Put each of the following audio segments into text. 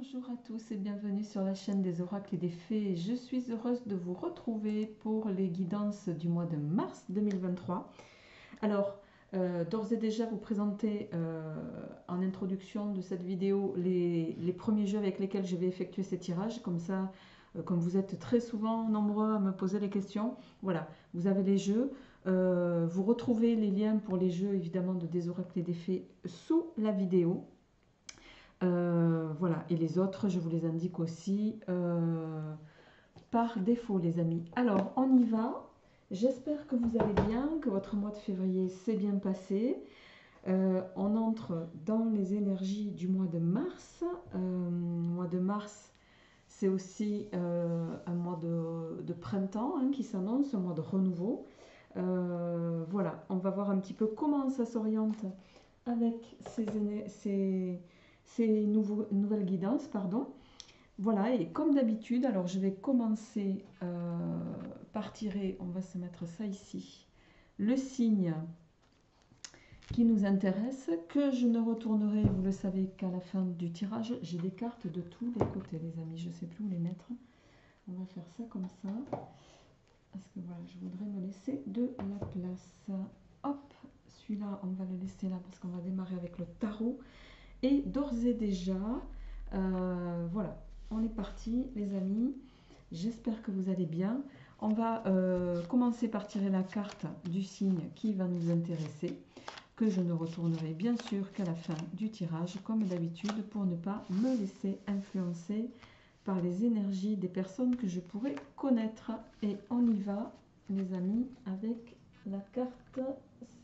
Bonjour à tous et bienvenue sur la chaîne des oracles et des fées. Je suis heureuse de vous retrouver pour les guidances du mois de mars 2023. Alors, d'ores et déjà vous présenter en introduction de cette vidéo les premiers jeux avec lesquels je vais effectuer ces tirages. Comme ça, comme vous êtes très souvent nombreux à me poser les questions, voilà, vous avez les jeux. Vous retrouvez les liens pour les jeux évidemment de des oracles et des fées sous la vidéo. Voilà, et les autres, je vous les indique aussi par défaut, les amis. Alors, on y va. J'espère que vous allez bien, que votre mois de février s'est bien passé. On entre dans les énergies du mois de mars. Mois de mars, c'est aussi un mois de printemps qui s'annonce, un mois de renouveau. Voilà, on va voir un petit peu comment ça s'oriente avec ces nouvelles guidances, pardon. Voilà, et comme d'habitude, alors je vais commencer par tirer, on va se mettre ça ici, le signe qui nous intéresse, que je ne retournerai, vous le savez, qu'à la fin du tirage. J'ai des cartes de tous les côtés, les amis, je ne sais plus où les mettre. On va faire ça comme ça, parce que voilà, je voudrais me laisser de la place. Hop, celui-là, on va le laisser là, parce qu'on va démarrer avec le tarot. Et d'ores et déjà, voilà, on est parti les amis, j'espère que vous allez bien. On va commencer par tirer la carte du signe qui va nous intéresser, que je ne retournerai bien sûr qu'à la fin du tirage, comme d'habitude, pour ne pas me laisser influencer par les énergies des personnes que je pourrais connaître. Et on y va les amis avec la carte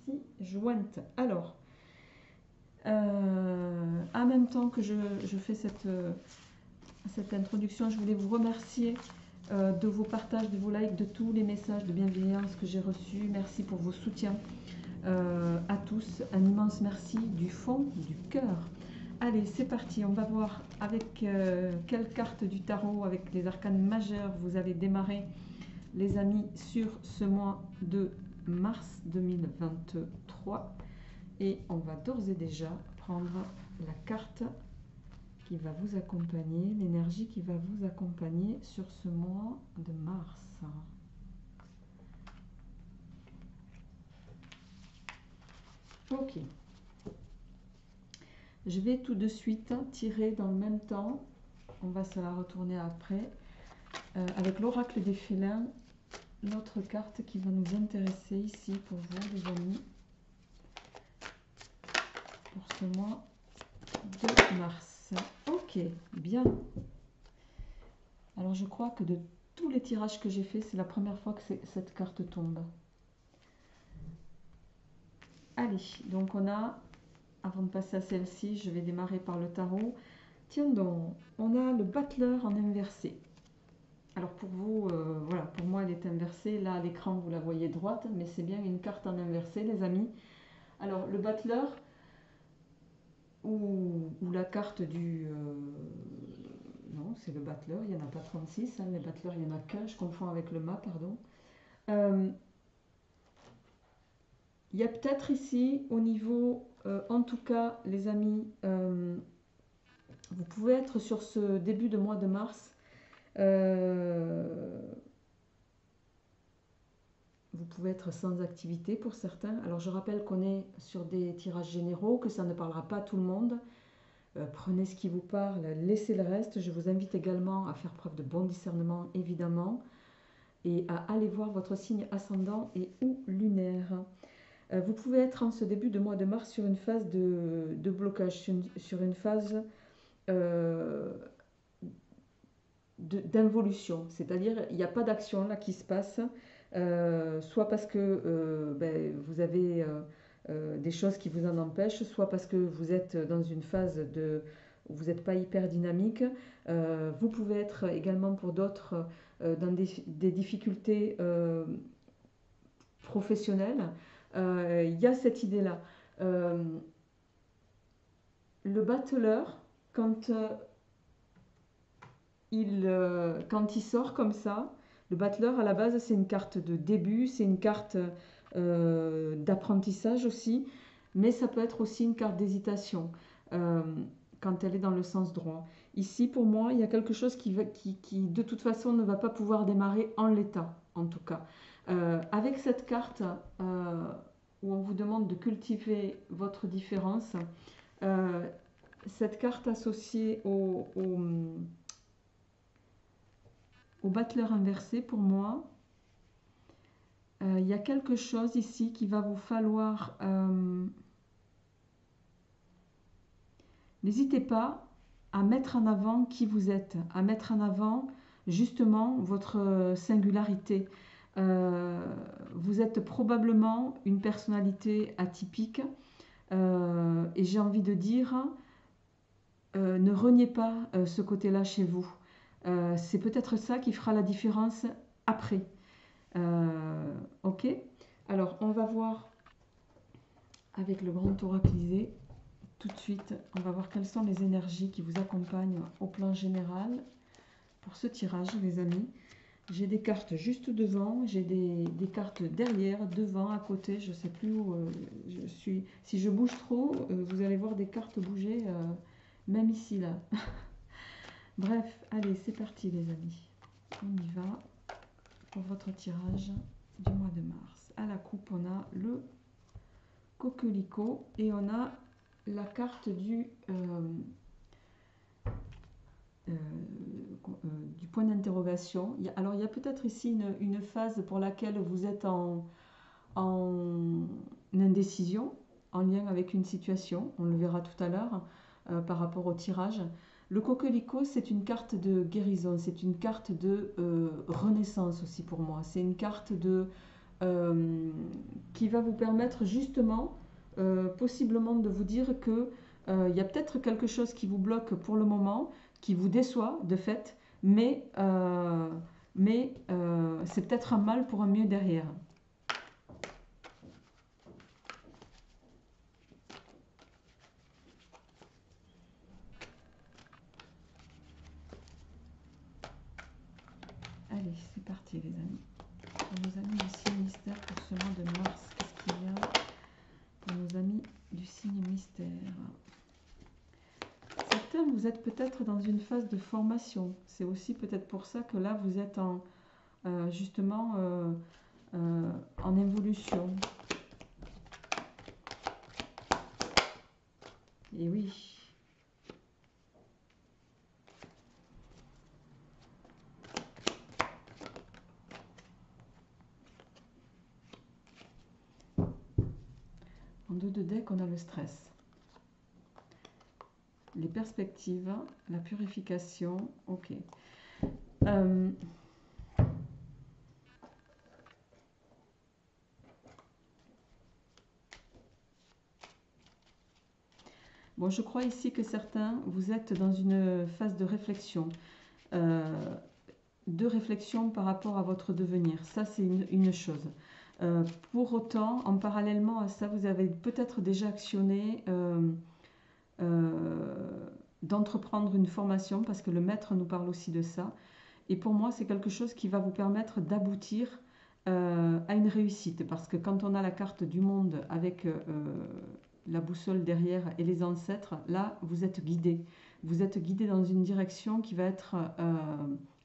ci-jointe. Alors, en même temps que je fais cette introduction, je voulais vous remercier de vos partages, de vos likes, de tous les messages de bienveillance que j'ai reçus. Merci pour vos soutiens à tous. Un immense merci du fond du cœur. Allez, c'est parti. On va voir avec quelle carte du tarot, avec les arcanes majeures, vous allez démarrer, les amis, sur ce mois de mars 2023. Et on va d'ores et déjà prendre la carte qui va vous accompagner, l'énergie qui va vous accompagner sur ce mois de mars. Ok. Je vais tout de suite tirer dans le même temps, on va se la retourner après, avec l'oracle des félins, l'autre carte qui va nous intéresser ici pour vous les amis, pour ce mois de mars. Ok, bien. Alors je crois que de tous les tirages que j'ai fait, c'est la première fois que cette carte tombe. Allez, donc on a, avant de passer à celle-ci, je vais démarrer par le tarot. Tiens donc, on a le battleur en inversé. Alors pour vous, voilà, pour moi elle est inversée. Là à l'écran vous la voyez droite, mais c'est bien une carte en inversé les amis. Alors le battleur, ou la carte du... non, c'est le battleur, il n'y en a pas 36, hein, les battleurs il n'y en a qu'un, je confonds avec le mât, pardon. Il y a peut-être ici, au niveau, en tout cas les amis, vous pouvez être sur ce début de mois de mars, vous pouvez être sans activité pour certains. Alors je rappelle qu'on est sur des tirages généraux, que ça ne parlera pas à tout le monde. Prenez ce qui vous parle, laissez le reste. Je vous invite également à faire preuve de bon discernement, évidemment, et à aller voir votre signe ascendant et ou lunaire. Vous pouvez être en ce début de mois de mars sur une phase de blocage, sur une phase d'involution. C'est-à-dire, il n'y a pas d'action là qui se passe, soit parce que vous avez des choses qui vous en empêchent, soit parce que vous êtes dans une phase où vous n'êtes pas hyper dynamique. Vous pouvez être également pour d'autres dans des difficultés professionnelles. Il y a cette idée-là. Le battleur, quand il sort comme ça, le battleur à la base c'est une carte de début, c'est une carte d'apprentissage aussi, mais ça peut être aussi une carte d'hésitation. quand elle est dans le sens droit. Ici, pour moi, il y a quelque chose qui de toute façon, ne va pas pouvoir démarrer en l'état, en tout cas. Avec cette carte où on vous demande de cultiver votre différence, euh, cette carte associée au battleur inversé, pour moi, il y a quelque chose ici qui va vous falloir... n'hésitez pas à mettre en avant qui vous êtes, à mettre en avant justement votre singularité. Vous êtes probablement une personnalité atypique et j'ai envie de dire, ne reniez pas ce côté-là chez vous. C'est peut-être ça qui fera la différence après. Ok. Alors, on va voir avec le grand oraclisé. Tout de suite, on va voir quelles sont les énergies qui vous accompagnent au plan général pour ce tirage, les amis. J'ai des cartes juste devant, j'ai des cartes derrière, devant, à côté, je ne sais plus où je suis. Si je bouge trop, vous allez voir des cartes bouger, même ici, là. Bref, allez, c'est parti, les amis. On y va pour votre tirage du mois de mars. À la coupe, on a le coquelicot et on a la carte du point d'interrogation. Alors, il y a peut-être ici une phase pour laquelle vous êtes en indécision, en lien avec une situation. On le verra tout à l'heure par rapport au tirage. Le coquelicot, c'est une carte de guérison, c'est une carte de renaissance aussi pour moi. C'est une carte qui va vous permettre justement, possiblement, de vous dire que il y a peut-être quelque chose qui vous bloque pour le moment, qui vous déçoit de fait, mais c'est peut-être un mal pour un mieux derrière. Allez, c'est parti les amis. Pour nos amis du signe mystère pour ce mois de mars, qu'est-ce qu'il y a pour nos amis du signe mystère? Certains, vous êtes peut-être dans une phase de formation. C'est aussi peut-être pour ça que là, vous êtes justement en évolution. Et oui. En dos de deck, on a le stress. Les perspectives, la purification, ok. Bon, je crois ici que certains, vous êtes dans une phase de réflexion. Par rapport à votre devenir. Ça, c'est une chose. Pour autant, en parallèlement à ça, vous avez peut-être déjà actionné d'entreprendre une formation, parce que le maître nous parle aussi de ça. Et pour moi, c'est quelque chose qui va vous permettre d'aboutir à une réussite. Parce que quand on a la carte du monde avec la boussole derrière et les ancêtres, là, vous êtes guidé. Vous êtes guidé dans une direction qui va être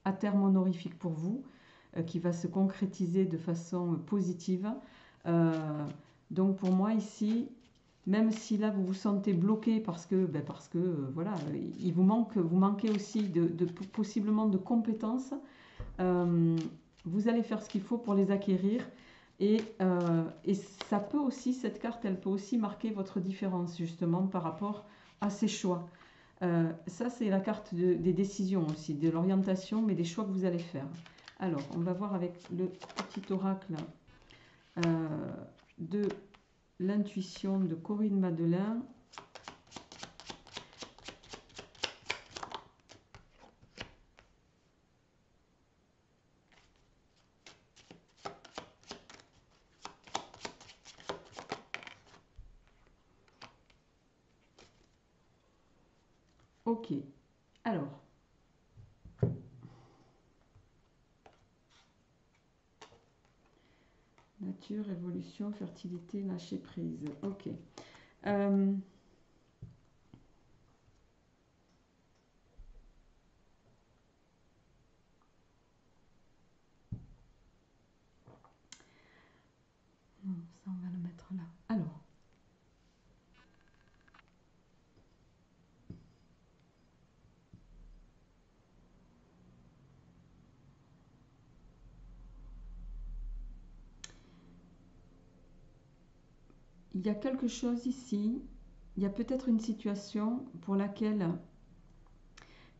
à terme honorifique pour vous, qui va se concrétiser de façon positive. Donc pour moi ici, même si là vous vous sentez bloqué parce que voilà, vous manquez aussi possiblement de compétences, vous allez faire ce qu'il faut pour les acquérir. Et ça peut aussi, cette carte, elle peut aussi marquer votre différence justement par rapport à ces choix. Ça, c'est la carte des décisions aussi, de l'orientation, mais des choix que vous allez faire. Alors, on va voir avec le petit oracle de l'intuition de Corinne Madelin. Ok, alors, nature, évolution, fertilité, lâcher prise. Ok. Ça, on va le mettre là. Alors, il y a quelque chose ici. Il y a peut-être une situation pour laquelle,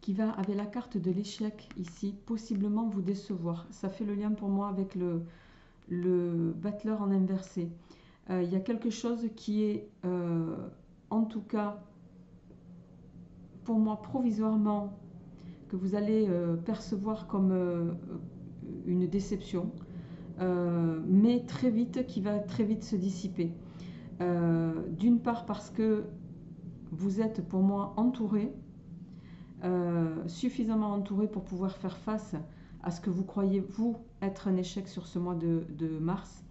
qui va, avec la carte de l'échec ici, possiblement vous décevoir. Ça fait le lien pour moi avec le battleur en inversé. Il y a quelque chose qui est, en tout cas, pour moi, provisoirement, que vous allez percevoir comme une déception, mais très vite, qui va très vite se dissiper. D'une part parce que vous êtes pour moi entouré, suffisamment entouré pour pouvoir faire face à ce que vous croyez vous être un échec sur ce mois de mars,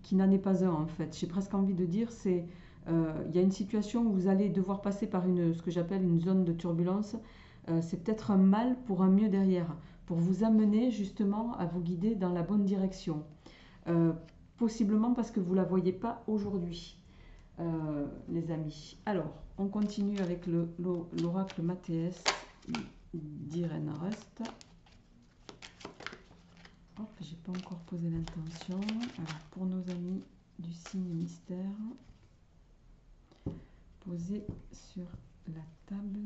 qui n'en est pas un en fait. J'ai presque envie de dire, il y a une situation où vous allez devoir passer par ce que j'appelle une zone de turbulence. C'est peut-être un mal pour un mieux derrière, pour vous amener justement à vous guider dans la bonne direction. Possiblement parce que vous ne la voyez pas aujourd'hui, les amis. Alors, on continue avec l'oracle Mathéès d'Irène Rust. Hop, j'ai pas encore posé l'intention. Alors, pour nos amis du signe mystère, posé sur la table.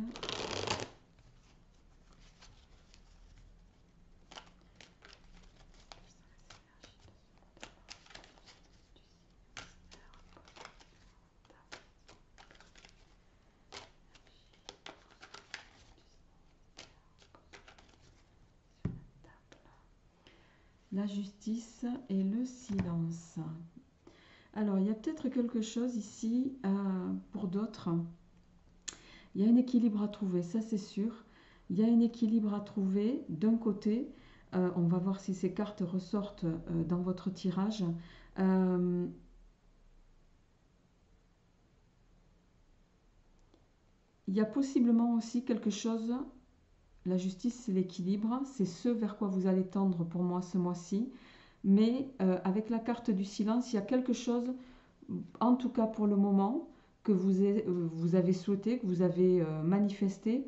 La justice et le silence. Alors, il y a peut-être quelque chose ici pour d'autres. Il y a un équilibre à trouver, ça c'est sûr. Il y a un équilibre à trouver d'un côté. On va voir si ces cartes ressortent dans votre tirage. Il y a possiblement aussi quelque chose. La justice, c'est l'équilibre, c'est ce vers quoi vous allez tendre pour moi ce mois-ci. Mais avec la carte du silence, il y a quelque chose, en tout cas pour le moment, que vous avez souhaité, que vous avez manifesté,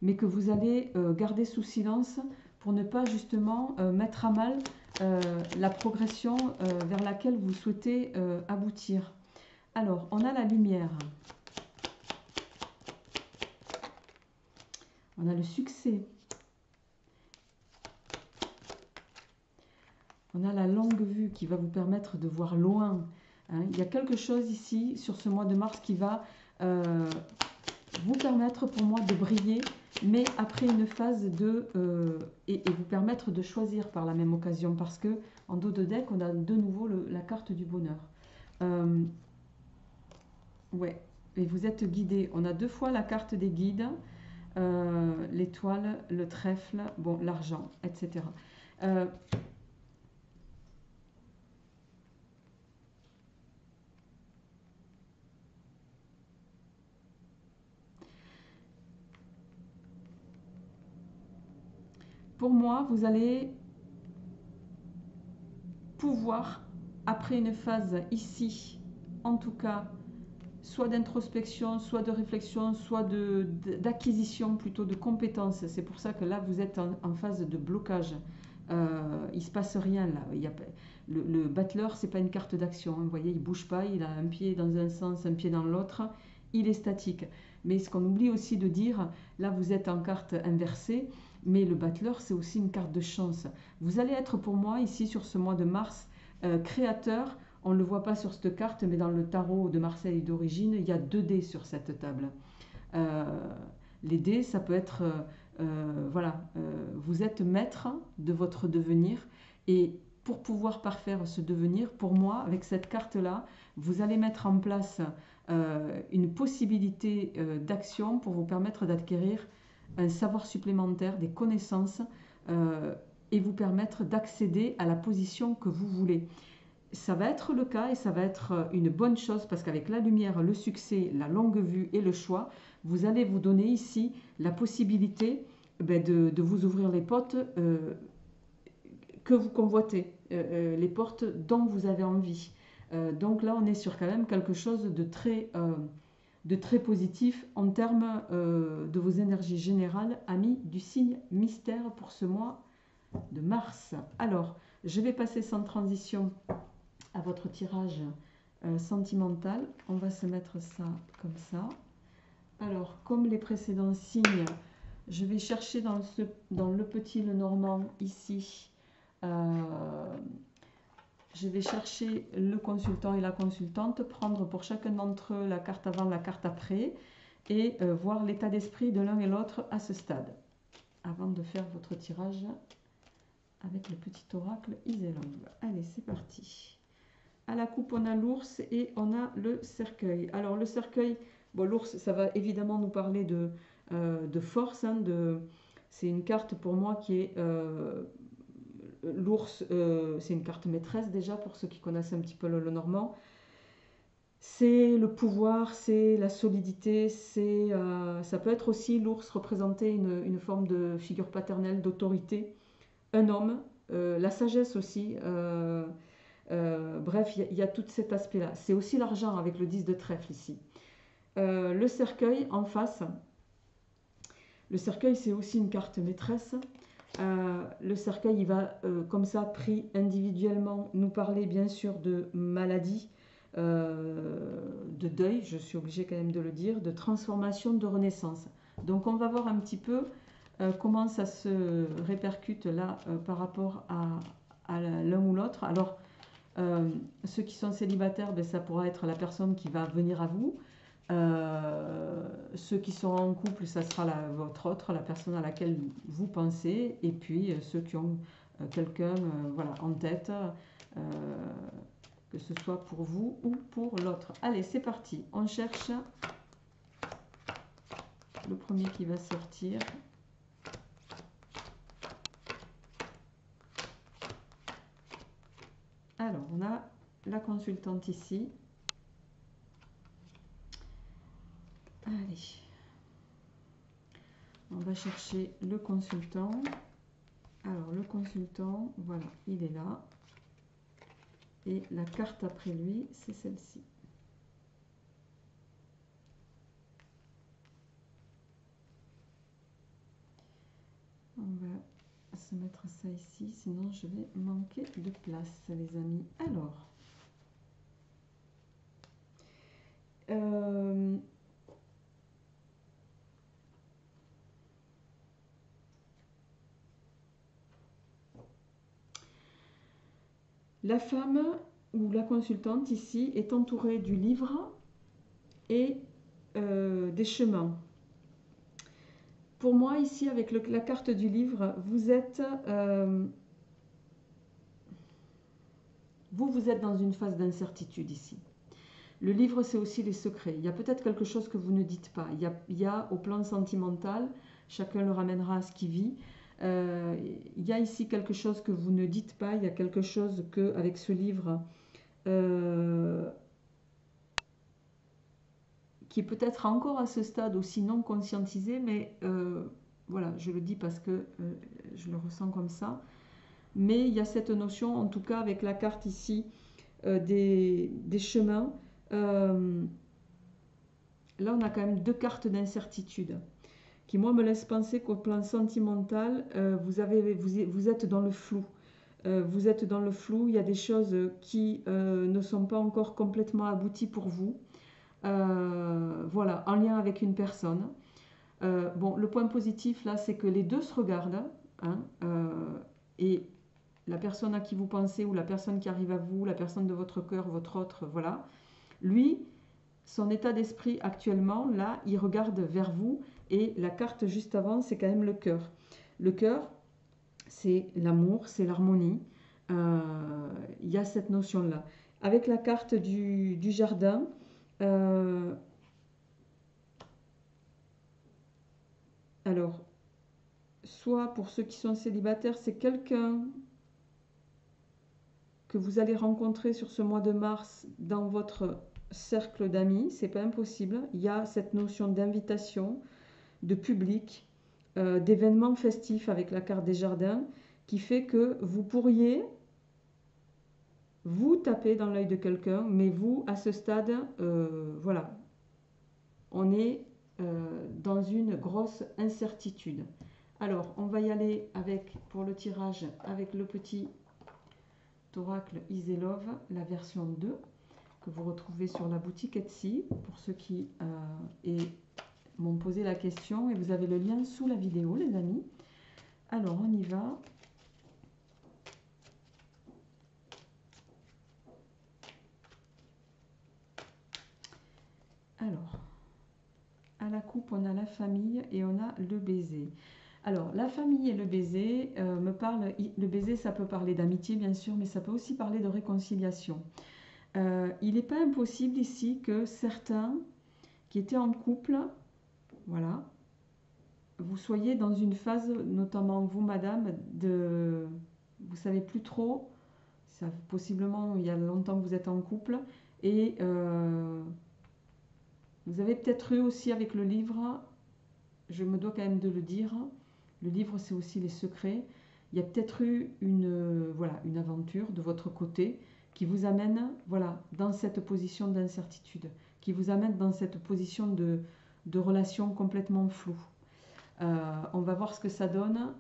mais que vous allez garder sous silence pour ne pas justement mettre à mal la progression vers laquelle vous souhaitez aboutir. Alors, on a la lumière. On a le succès. On a la longue vue qui va vous permettre de voir loin. Il y a quelque chose ici sur ce mois de mars qui va vous permettre pour moi de briller, mais après une phase et vous permettre de choisir par la même occasion, parce que en dos de deck on a de nouveau la carte du bonheur. Ouais, et vous êtes guidé. On a deux fois la carte des guides, l'étoile, le trèfle, bon, l'argent, etc. Pour moi, vous allez pouvoir, après une phase ici, en tout cas, soit d'introspection, soit de réflexion, soit d'acquisition plutôt de compétences. C'est pour ça que là, vous êtes en phase de blocage. Il ne se passe rien là. Le battleur, c'est pas une carte d'action. Vous voyez, il ne bouge pas, il a un pied dans un sens, un pied dans l'autre. Il est statique. Mais ce qu'on oublie aussi de dire, là, vous êtes en carte inversée. Mais le battleur, c'est aussi une carte de chance. Vous allez être pour moi, ici, sur ce mois de mars, créateur. On ne le voit pas sur cette carte, mais dans le tarot de Marseille d'origine, il y a 2 dés sur cette table. Les dés, ça peut être... voilà, vous êtes maître de votre devenir. Et pour pouvoir parfaire ce devenir, pour moi, avec cette carte-là, vous allez mettre en place une possibilité d'action pour vous permettre d'acquérir un savoir supplémentaire, des connaissances et vous permettre d'accéder à la position que vous voulez. Ça va être le cas et ça va être une bonne chose parce qu'avec la lumière, le succès, la longue vue et le choix, vous allez vous donner ici la possibilité de vous ouvrir les portes que vous convoitez, les portes dont vous avez envie. Donc là, on est sur quand même quelque chose de très positif en termes de vos énergies générales, amis du signe mystère pour ce mois de mars. Alors, je vais passer sans transition à votre tirage sentimental. On va se mettre ça comme ça. Alors, comme les précédents signes, je vais chercher dans le petit Lenormand ici. Je vais chercher le consultant et la consultante, prendre pour chacun d'entre eux la carte avant, la carte après et voir l'état d'esprit de l'un et l'autre à ce stade. Avant de faire votre tirage avec le petit oracle Iselong. Allez, c'est parti. À la coupe, on a l'ours et on a le cercueil. Alors, le cercueil, bon, l'ours, ça va évidemment nous parler de force. Hein, c'est une carte pour moi qui est... l'ours, c'est une carte maîtresse déjà, pour ceux qui connaissent un petit peu le normand. C'est le pouvoir, c'est la solidité, ça peut être aussi l'ours représenter une forme de figure paternelle, d'autorité, un homme, la sagesse aussi. Bref, il y a tout cet aspect-là. C'est aussi l'argent avec le 10 de trèfle ici. Le cercueil en face. Le cercueil, c'est aussi une carte maîtresse. Le cercueil, il va, comme ça, pris individuellement, nous parler bien sûr de maladie, de deuil, je suis obligée quand même de le dire, de transformation, de renaissance. Donc on va voir un petit peu comment ça se répercute là par rapport à l'un ou l'autre. Alors, ceux qui sont célibataires, ben, ça pourra être la personne qui va venir à vous. Ceux qui sont en couple, ça sera votre autre, la personne à laquelle vous pensez. Et puis ceux qui ont quelqu'un voilà, en tête, que ce soit pour vous ou pour l'autre. Allez, c'est parti. On cherche le premier qui va sortir. Alors, on a la consultante ici. Allez, on va chercher le consultant. Alors, le consultant, voilà, il est là. Et la carte après lui, c'est celle-ci. On va se mettre ça ici, sinon je vais manquer de place, les amis. Alors, la femme ou la consultante ici est entourée du livre et des chemins. Pour moi, ici, avec la carte du livre, vous êtes dans une phase d'incertitude ici. Le livre, c'est aussi les secrets. Il y a peut-être quelque chose que vous ne dites pas. Il y a au plan sentimental, chacun le ramènera à ce qu'il vit. Il y a ici quelque chose que vous ne dites pas. Il y a quelque chose que, avec ce livre, qui est peut-être encore à ce stade aussi non conscientisé, mais voilà, je le dis parce que je le ressens comme ça. Mais il y a cette notion, en tout cas avec la carte ici, des chemins. Là, on a quand même deux cartes d'incertitude qui, moi, me laissent penser qu'au plan sentimental, vous êtes dans le flou. Vous êtes dans le flou, il y a des choses qui ne sont pas encore complètement abouties pour vous. Voilà, en lien avec une personne. Bon, le point positif, là, c'est que les deux se regardent. Hein, et la personne à qui vous pensez ou la personne qui arrive à vous, la personne de votre cœur, votre autre, voilà. Lui, son état d'esprit actuellement, là, il regarde vers vous et la carte juste avant, c'est quand même le cœur. Le cœur, c'est l'amour, c'est l'harmonie. Il y a cette notion-là. Avec la carte du jardin, alors, soit pour ceux qui sont célibataires, c'est quelqu'un que vous allez rencontrer sur ce mois de mars dans votre cercle d'amis, c'est pas impossible. Il y a cette notion d'invitation, de public, d'événements festifs avec la carte des jardins, qui fait que vous pourriez vous tapez dans l'œil de quelqu'un, mais vous, à ce stade, voilà, on est dans une grosse incertitude. Alors, on va y aller avec, pour le tirage, avec le petit Oracle Iselove, la version 2, que vous retrouvez sur la boutique Etsy, pour ceux qui m'ont posé la question, et vous avez le lien sous la vidéo, les amis. Alors, on y va. Alors, à la coupe, on a la famille et on a le baiser. Alors, la famille et le baiser me parlent. Le baiser, ça peut parler d'amitié, bien sûr, mais ça peut aussi parler de réconciliation. Il n'est pas impossible ici que certains qui étaient en couple, voilà, vous soyez dans une phase, notamment vous, madame, de. Vous savez plus trop. Ça, possiblement, il y a longtemps que vous êtes en couple. Et vous avez peut-être eu aussi avec le livre, je me dois quand même de le dire, le livre c'est aussi les secrets. Il y a peut-être eu voilà, une aventure de votre côté qui vous amène voilà, dans cette position d'incertitude, qui vous amène dans cette position de relation complètement floue. On va voir ce que ça donne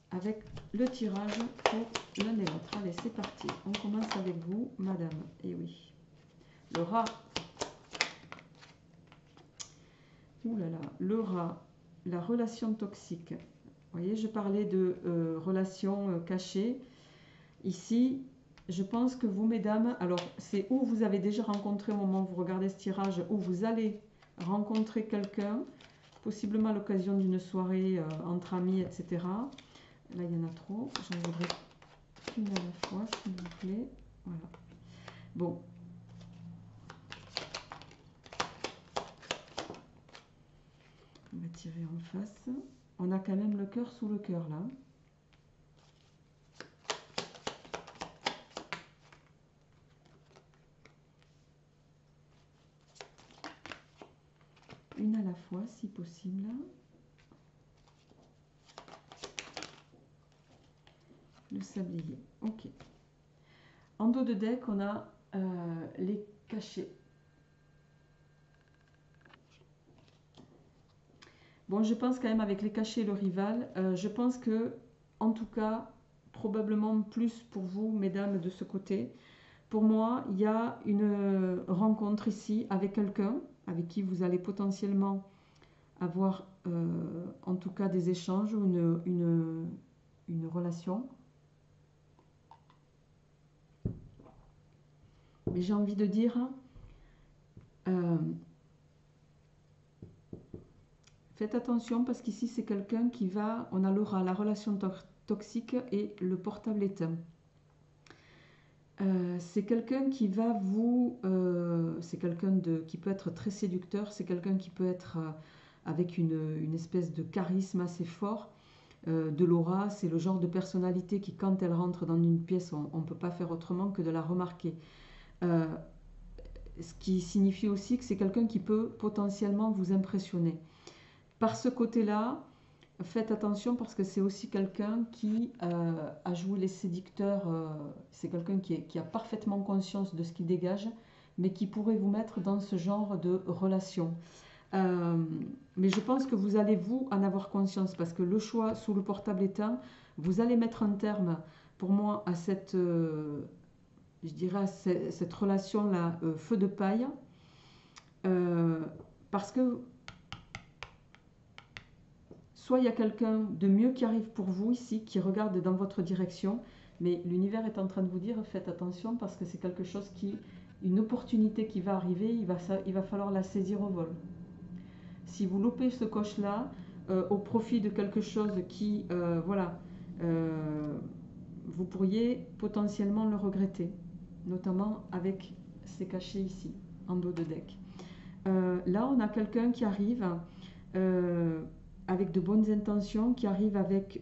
avec le tirage pour l'un des vôtres. Allez, c'est parti. On commence avec vous, madame. Et oui, le rat. Ouh là là, le rat, la relation toxique. Vous voyez, je parlais de relations cachées. Ici, je pense que vous, mesdames, alors c'est où vous avez déjà rencontré au moment où vous regardez ce tirage, où vous allez rencontrer quelqu'un, possiblement à l'occasion d'une soirée entre amis, etc. Là, il y en a trop. J'en voudrais une à la fois, s'il vous plaît. Voilà. Bon. On va tirer en face. On a quand même le cœur sous le cœur, là. Une à la fois, si possible. Le sablier. Ok. En dos de deck, on a les cachets. Bon, je pense quand même avec les cachets et le rival, je pense que, en tout cas, probablement plus pour vous, mesdames, de ce côté. Pour moi, il y a une rencontre ici avec quelqu'un avec qui vous allez potentiellement avoir, en tout cas, des échanges ou une relation. Mais j'ai envie de dire, faites attention parce qu'ici c'est quelqu'un qui va, on a l'aura, la relation toxique et le portable éteint. C'est quelqu'un qui va vous, c'est quelqu'un qui peut être très séducteur, c'est quelqu'un qui peut être avec une espèce de charisme assez fort, de l'aura, c'est le genre de personnalité qui quand elle rentre dans une pièce, on ne peut pas faire autrement que de la remarquer. Ce qui signifie aussi que c'est quelqu'un qui peut potentiellement vous impressionner. Par ce côté-là, faites attention parce que c'est aussi quelqu'un qui a joué les séducteurs, c'est quelqu'un qui a parfaitement conscience de ce qu'il dégage, mais qui pourrait vous mettre dans ce genre de relation. Mais je pense que vous allez vous en avoir conscience parce que le choix sous le portable éteint, vous allez mettre un terme pour moi à cette, je dirais, cette relation-là, feu de paille, parce que soit il y a quelqu'un de mieux qui arrive pour vous ici, qui regarde dans votre direction, mais l'univers est en train de vous dire faites attention parce que c'est quelque chose une opportunité qui va arriver, il va falloir la saisir au vol. Si vous loupez ce coche-là, au profit de quelque chose qui, voilà, vous pourriez potentiellement le regretter, notamment avec ces cachets ici, en dos de deck. Là, on a quelqu'un qui arrive avec de bonnes intentions, qui arrive avec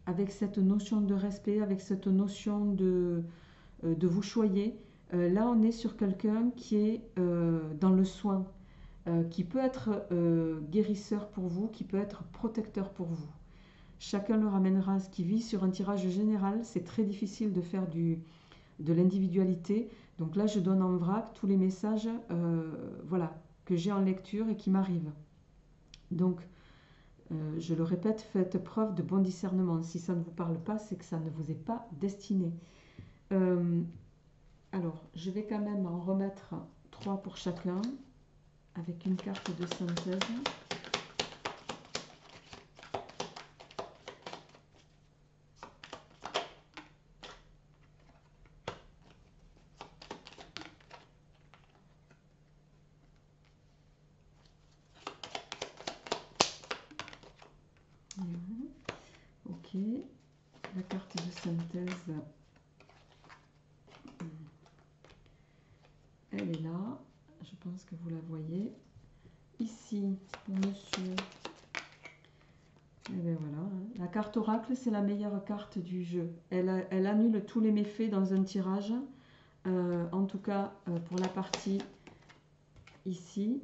avec cette notion de respect, avec cette notion de vous choyer. Là, on est sur quelqu'un qui est dans le soin. qui peut être guérisseur pour vous, qui peut être protecteur pour vous. Chacun le ramènera ce qui vit sur un tirage général. C'est très difficile de faire de l'individualité. Donc là, je donne en vrac tous les messages voilà, que j'ai en lecture et qui m'arrivent. Donc, je le répète, faites preuve de bon discernement. Si ça ne vous parle pas, c'est que ça ne vous est pas destiné. Alors, je vais quand même en remettre 3 pour chacun, avec une carte de synthèse. Ok, la carte de synthèse, elle est là. Je pense que vous la voyez. Ici, pour monsieur, et bien voilà, la carte oracle, c'est la meilleure carte du jeu. Elle annule tous les méfaits dans un tirage. En tout cas, pour la partie ici,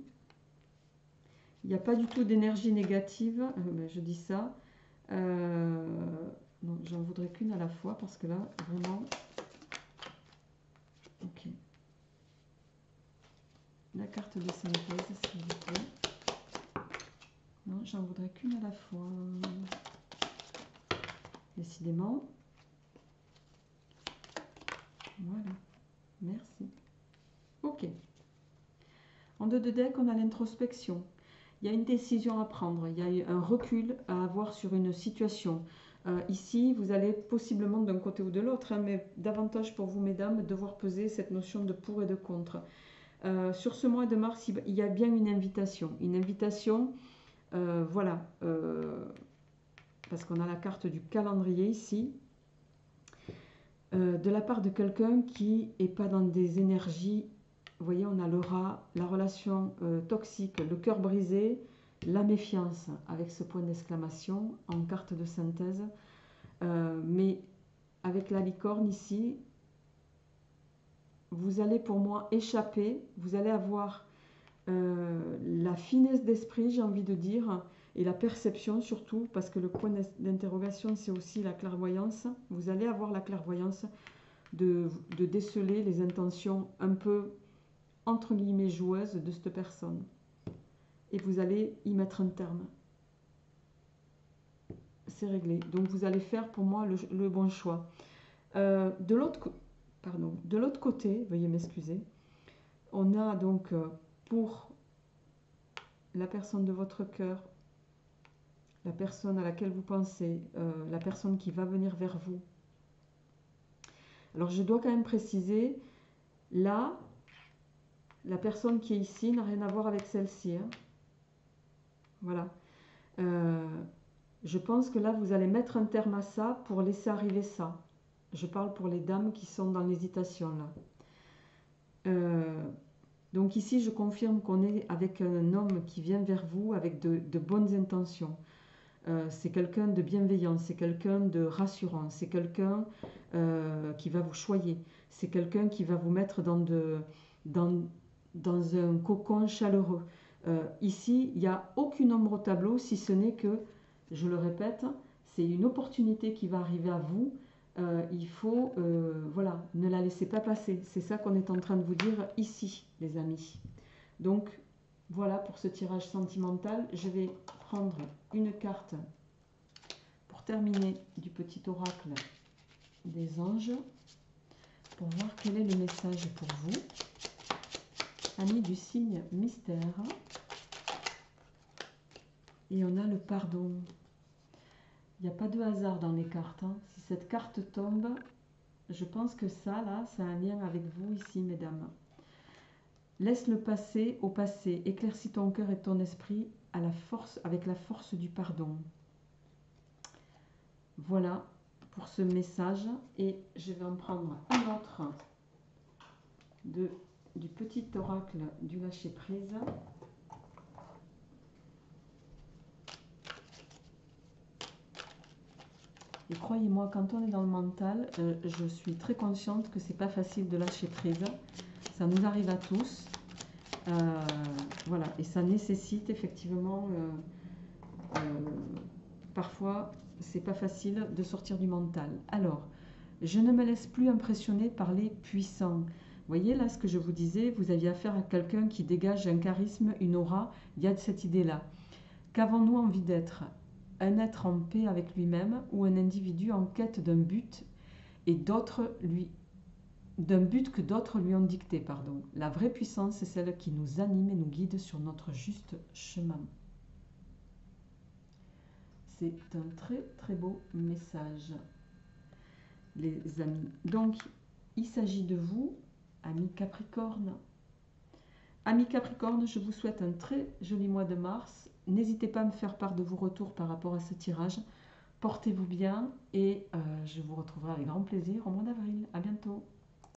il n'y a pas du tout d'énergie négative. Je dis ça. Non, j'en voudrais qu'une à la fois parce que là, vraiment... Ok. La carte de synthèse, s'il vous plaît. Non, j'en voudrais qu'une à la fois. Décidément. Voilà. Merci. Ok. En 2 de deck, on a l'introspection. Il y a une décision à prendre. Il y a un recul à avoir sur une situation. Ici, vous allez possiblement d'un côté ou de l'autre, hein, mais davantage pour vous, mesdames, devoir peser cette notion de pour et de contre. Sur ce mois de mars, il y a bien une invitation. Une invitation, voilà, parce qu'on a la carte du calendrier ici, de la part de quelqu'un qui n'est pas dans des énergies. Vous voyez, on a le rat, la relation toxique, le cœur brisé, la méfiance avec ce point d'exclamation en carte de synthèse. Mais avec la licorne ici, vous allez pour moi échapper, vous allez avoir la finesse d'esprit, j'ai envie de dire, et la perception surtout, parce que le point d'interrogation, c'est aussi la clairvoyance. Vous allez avoir la clairvoyance de déceler les intentions un peu, entre guillemets, joueuses de cette personne. Et vous allez y mettre un terme. C'est réglé. Donc vous allez faire pour moi le bon choix. De l'autre côté, veuillez m'excuser, on a donc pour la personne de votre cœur, la personne à laquelle vous pensez, la personne qui va venir vers vous. Alors je dois quand même préciser, là, la personne qui est ici n'a rien à voir avec celle-ci. Hein. Voilà. Je pense que là, vous allez mettre un terme à ça pour laisser arriver ça. Je parle pour les dames qui sont dans l'hésitation là. Donc ici, je confirme qu'on est avec un homme qui vient vers vous avec de bonnes intentions. C'est quelqu'un de bienveillant, c'est quelqu'un de rassurant, c'est quelqu'un qui va vous choyer, c'est quelqu'un qui va vous mettre dans un cocon chaleureux. Ici, il n'y a aucune ombre au tableau, si ce n'est que, je le répète, c'est une opportunité qui va arriver à vous. Il faut, voilà, ne la laissez pas passer. C'est ça qu'on est en train de vous dire ici, les amis. Donc, voilà pour ce tirage sentimental. Je vais prendre une carte pour terminer du petit oracle des anges, pour voir quel est le message pour vous. Amis du signe mystère. Et on a le pardon. Il n'y a pas de hasard dans les cartes. Hein. Si cette carte tombe, je pense que ça, là, ça a un lien avec vous ici, mesdames. Laisse le passé au passé. Éclaircis ton cœur et ton esprit à la force, avec la force du pardon. Voilà pour ce message. Et je vais en prendre un autre du petit oracle du lâcher-prise. Et croyez-moi, quand on est dans le mental, je suis très consciente que c'est pas facile de lâcher prise. Ça nous arrive à tous. Voilà, et ça nécessite effectivement, parfois, c'est pas facile de sortir du mental. Alors, je ne me laisse plus impressionner par les puissants. Vous voyez là ce que je vous disais, vous aviez affaire à quelqu'un qui dégage un charisme, une aura, il y a de cette idée-là. Qu'avons-nous envie d'être? Un être en paix avec lui-même ou un individu en quête d'un but et d'un but que d'autres lui ont dicté, pardon. La vraie puissance, c'est celle qui nous anime et nous guide sur notre juste chemin. C'est un très très beau message, les amis. Donc, il s'agit de vous, amis Capricorne. Amis Capricorne, je vous souhaite un très joli mois de mars. N'hésitez pas à me faire part de vos retours par rapport à ce tirage. Portez-vous bien et je vous retrouverai avec grand plaisir au mois d'avril. À bientôt.